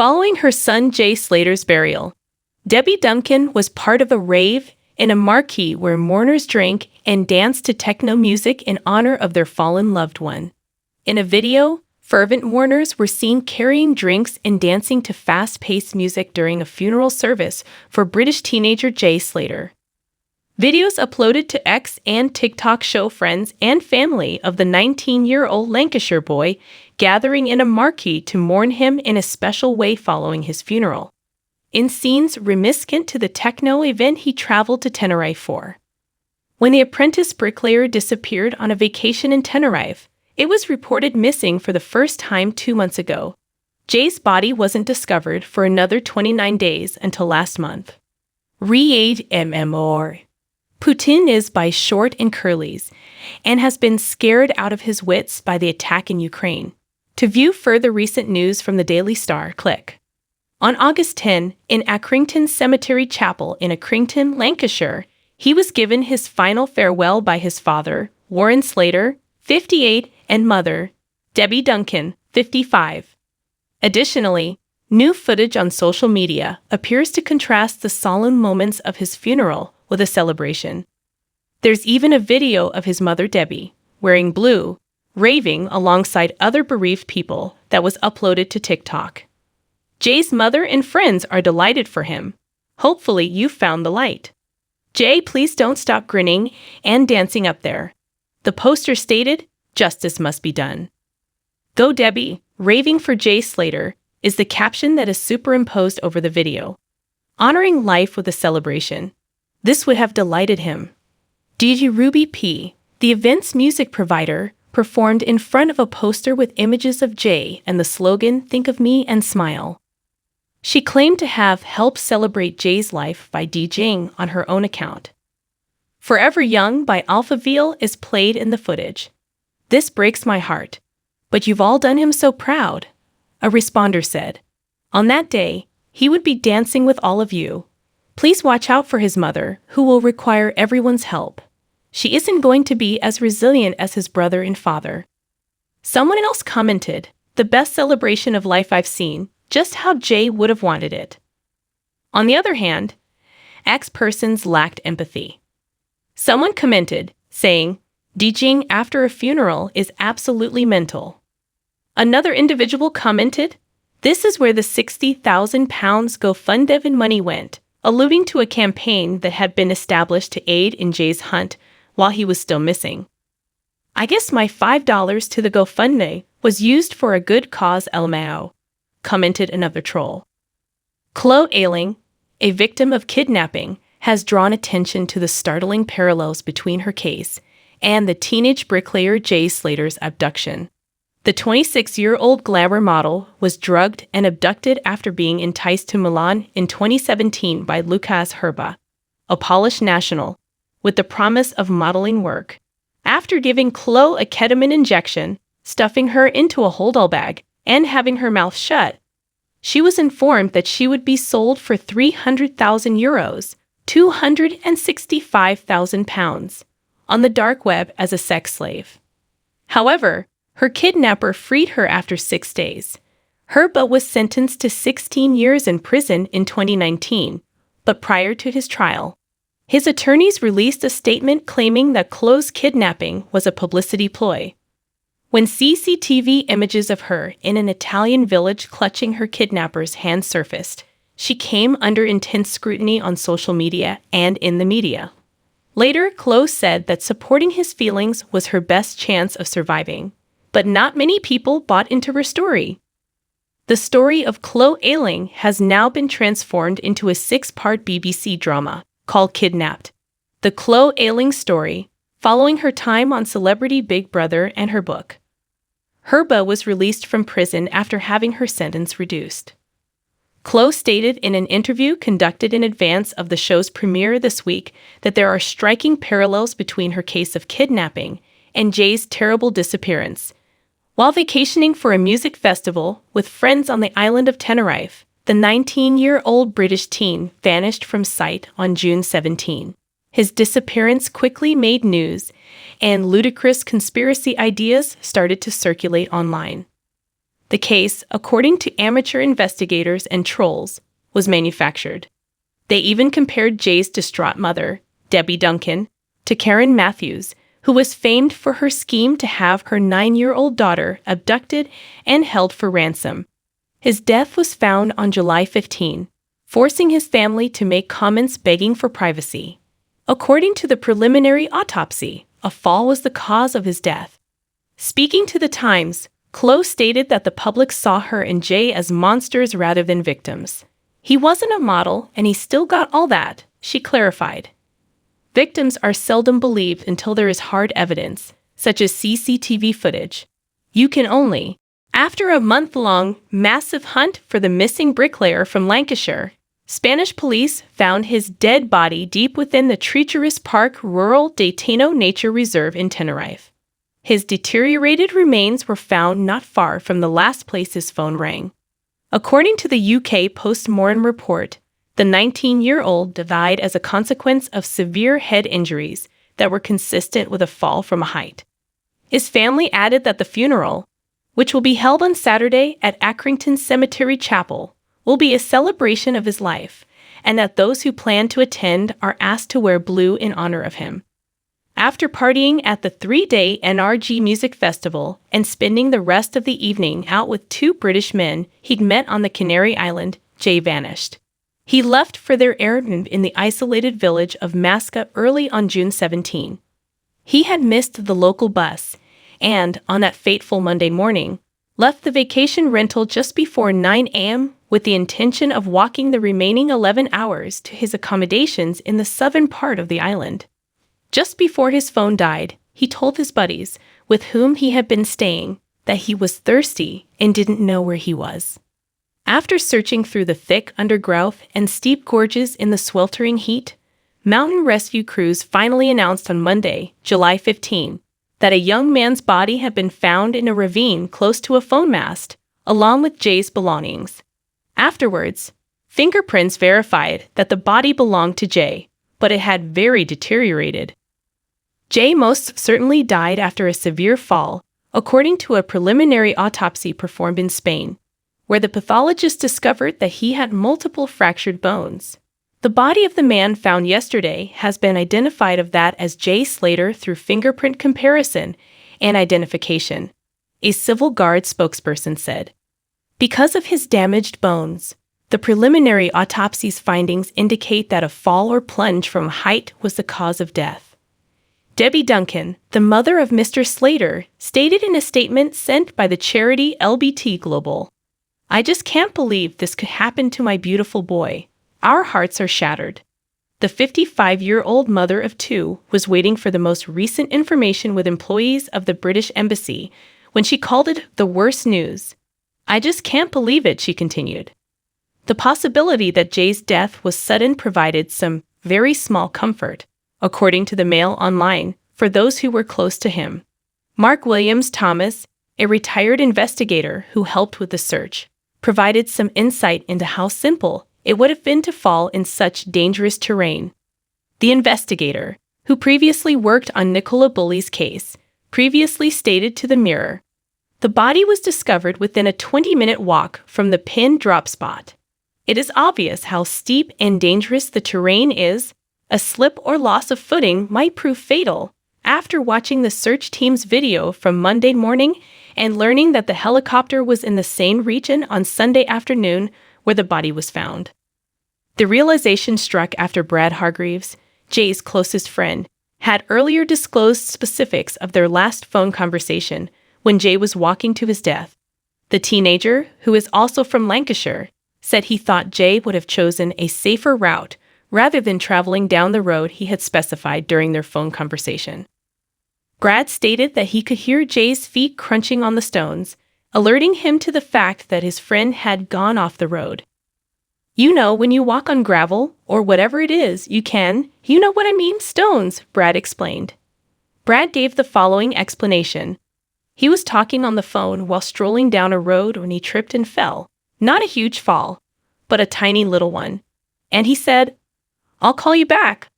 Following her son Jay Slater's burial, Debbie Duncan was part of a rave in a marquee where mourners drank and danced to techno music in honor of their fallen loved one. In a video, fervent mourners were seen carrying drinks and dancing to fast-paced music during a funeral service for British teenager Jay Slater. Videos uploaded to X and TikTok show friends and family of the 19-year-old Lancashire boy gathering in a marquee to mourn him in a special way following his funeral. In scenes reminiscent to the techno event he traveled to Tenerife for. When the apprentice bricklayer disappeared on a vacation in Tenerife, it was reported missing for the first time 2 months ago. Jay's body wasn't discovered for another 29 days until last month. Read MMOR. Putin is by short and curlies, and has been scared out of his wits by the attack in Ukraine. To view further recent news from the Daily Star, click. On August 10, in Accrington Cemetery Chapel in Accrington, Lancashire, he was given his final farewell by his father, Warren Slater, 58, and mother, Debbie Duncan, 55. Additionally, new footage on social media appears to contrast the solemn moments of his funeral with a celebration. There's even a video of his mother Debbie, wearing blue, raving alongside other bereaved people that was uploaded to TikTok. Jay's mother and friends are delighted for him. Hopefully you found the light. Jay, please don't stop grinning and dancing up there. The poster stated, "Justice must be done." Go Debbie, raving for Jay Slater, is the caption that is superimposed over the video. Honoring life with a celebration. This would have delighted him. DJ Ruby P., the event's music provider, performed in front of a poster with images of Jay and the slogan, "Think of me and smile." She claimed to have helped celebrate Jay's life by DJing on her own account. Forever Young by Alphaville is played in the footage. "This breaks my heart. But you've all done him so proud," a responder said. "On that day, he would be dancing with all of you. Please watch out for his mother, who will require everyone's help. She isn't going to be as resilient as his brother and father." Someone else commented, "The best celebration of life I've seen, just how Jay would have wanted it." On the other hand, ex-persons lacked empathy. Someone commented, saying, "DJing after a funeral is absolutely mental." Another individual commented, "This is where the £60,000 GoFundMe money went," alluding to a campaign that had been established to aid in Jay's hunt while he was still missing. "I guess my $5 to the GoFundMe was used for a good cause, LMAO," commented another troll. Chloe Ayling, a victim of kidnapping, has drawn attention to the startling parallels between her case and the teenage bricklayer Jay Slater's abduction. The 26-year-old glamour model was drugged and abducted after being enticed to Milan in 2017 by Lucas Herba, a Polish national, with the promise of modeling work. After giving Chloe a ketamine injection, stuffing her into a hold-all bag, and having her mouth shut, she was informed that she would be sold for €300,000, £265,000, on the dark web as a sex slave. However, her kidnapper freed her after 6 days. Herba was sentenced to 16 years in prison in 2019, but prior to his trial, his attorneys released a statement claiming that Chloe's kidnapping was a publicity ploy. When CCTV images of her in an Italian village clutching her kidnapper's hand surfaced, she came under intense scrutiny on social media and in the media. Later, Chloe said that supporting his feelings was her best chance of surviving. But not many people bought into her story. The story of Chloe Ayling has now been transformed into a 6-part BBC drama called Kidnapped. The Chloe Ayling story, following her time on Celebrity Big Brother and her book. Herba was released from prison after having her sentence reduced. Chloe stated in an interview conducted in advance of the show's premiere this week that there are striking parallels between her case of kidnapping and Jay's terrible disappearance. While vacationing for a music festival with friends on the island of Tenerife, the 19-year-old British teen vanished from sight on June 17. His disappearance quickly made news, and ludicrous conspiracy ideas started to circulate online. The case, according to amateur investigators and trolls, was manufactured. They even compared Jay's distraught mother, Debbie Duncan, to Karen Matthews, who was famed for her scheme to have her 9-year-old daughter abducted and held for ransom. His death was found on July 15, forcing his family to make comments begging for privacy. According to the preliminary autopsy, a fall was the cause of his death. Speaking to The Times, Chloe stated that the public saw her and Jay as monsters rather than victims. He wasn't a model, and he still got all that, she clarified. Victims are seldom believed until there is hard evidence, such as CCTV footage. You can only. After a month-long, massive hunt for the missing bricklayer from Lancashire, Spanish police found his dead body deep within the treacherous park rural Dateno Nature Reserve in Tenerife. His deteriorated remains were found not far from the last place his phone rang. According to the UK post-mortem report, the 19-year-old died as a consequence of severe head injuries that were consistent with a fall from a height. His family added that the funeral, which will be held on Saturday at Accrington Cemetery Chapel, will be a celebration of his life, and that those who plan to attend are asked to wear blue in honor of him. After partying at the 3-day NRG Music Festival and spending the rest of the evening out with 2 British men he'd met on the Canary Island, Jay vanished. He left for their errand in the isolated village of Masca early on June 17. He had missed the local bus and, on that fateful Monday morning, left the vacation rental just before 9 a.m. with the intention of walking the remaining 11 hours to his accommodations in the southern part of the island. Just before his phone died, he told his buddies, with whom he had been staying, that he was thirsty and didn't know where he was. After searching through the thick undergrowth and steep gorges in the sweltering heat, mountain rescue crews finally announced on Monday, July 15, that a young man's body had been found in a ravine close to a phone mast, along with Jay's belongings. Afterwards, fingerprints verified that the body belonged to Jay, but it had very deteriorated. Jay most certainly died after a severe fall, according to a preliminary autopsy performed in Spain, where the pathologist discovered that he had multiple fractured bones. The body of the man found yesterday has been identified of that as Jay Slater through fingerprint comparison and identification, a civil guard spokesperson said. Because of his damaged bones, the preliminary autopsy's findings indicate that a fall or plunge from height was the cause of death. Debbie Duncan, the mother of Mr. Slater, stated in a statement sent by the charity LBT Global, "I just can't believe this could happen to my beautiful boy. Our hearts are shattered." The 55-year-old mother of 2 was waiting for the most recent information with employees of the British Embassy when she called it the worst news. "I just can't believe it," she continued. The possibility that Jay's death was sudden provided some very small comfort, according to the Mail Online, for those who were close to him. Mark Williams-Thomas, a retired investigator who helped with the search, provided some insight into how simple it would have been to fall in such dangerous terrain. The investigator, who previously worked on Nicola Bulley's case, previously stated to the Mirror, "The body was discovered within a 20-minute walk from the pin drop spot. It is obvious how steep and dangerous the terrain is. A slip or loss of footing might prove fatal." After watching the search team's video from Monday morning and learning that the helicopter was in the same region on Sunday afternoon where the body was found. The realization struck after Brad Hargreaves, Jay's closest friend, had earlier disclosed specifics of their last phone conversation when Jay was walking to his death. The teenager, who is also from Lancashire, said he thought Jay would have chosen a safer route rather than traveling down the road he had specified during their phone conversation. Brad stated that he could hear Jay's feet crunching on the stones, alerting him to the fact that his friend had gone off the road. "You know, when you walk on gravel, or whatever it is, you know what I mean, stones," Brad explained. Brad gave the following explanation. He was talking on the phone while strolling down a road when he tripped and fell. Not a huge fall, but a tiny little one. And he said, I'll call you back,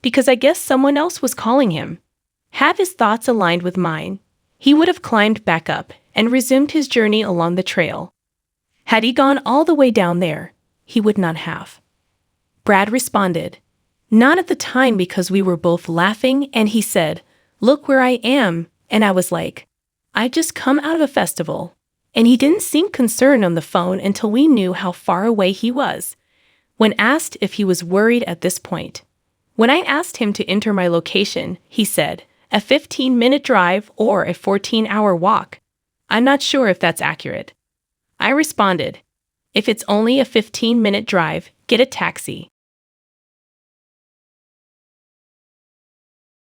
because I guess someone else was calling him." Had his thoughts aligned with mine, he would have climbed back up and resumed his journey along the trail. Had he gone all the way down there, he would not have. Brad responded, "Not at the time because we were both laughing and he said, 'Look where I am,' and I was like, 'I just come out of a festival.' And he didn't seem concerned on the phone until we knew how far away he was. When asked if he was worried at this point, when I asked him to enter my location, he said, a 15-minute drive or a 14-hour walk. I'm not sure if that's accurate." I responded, "If it's only a 15-minute drive, get a taxi.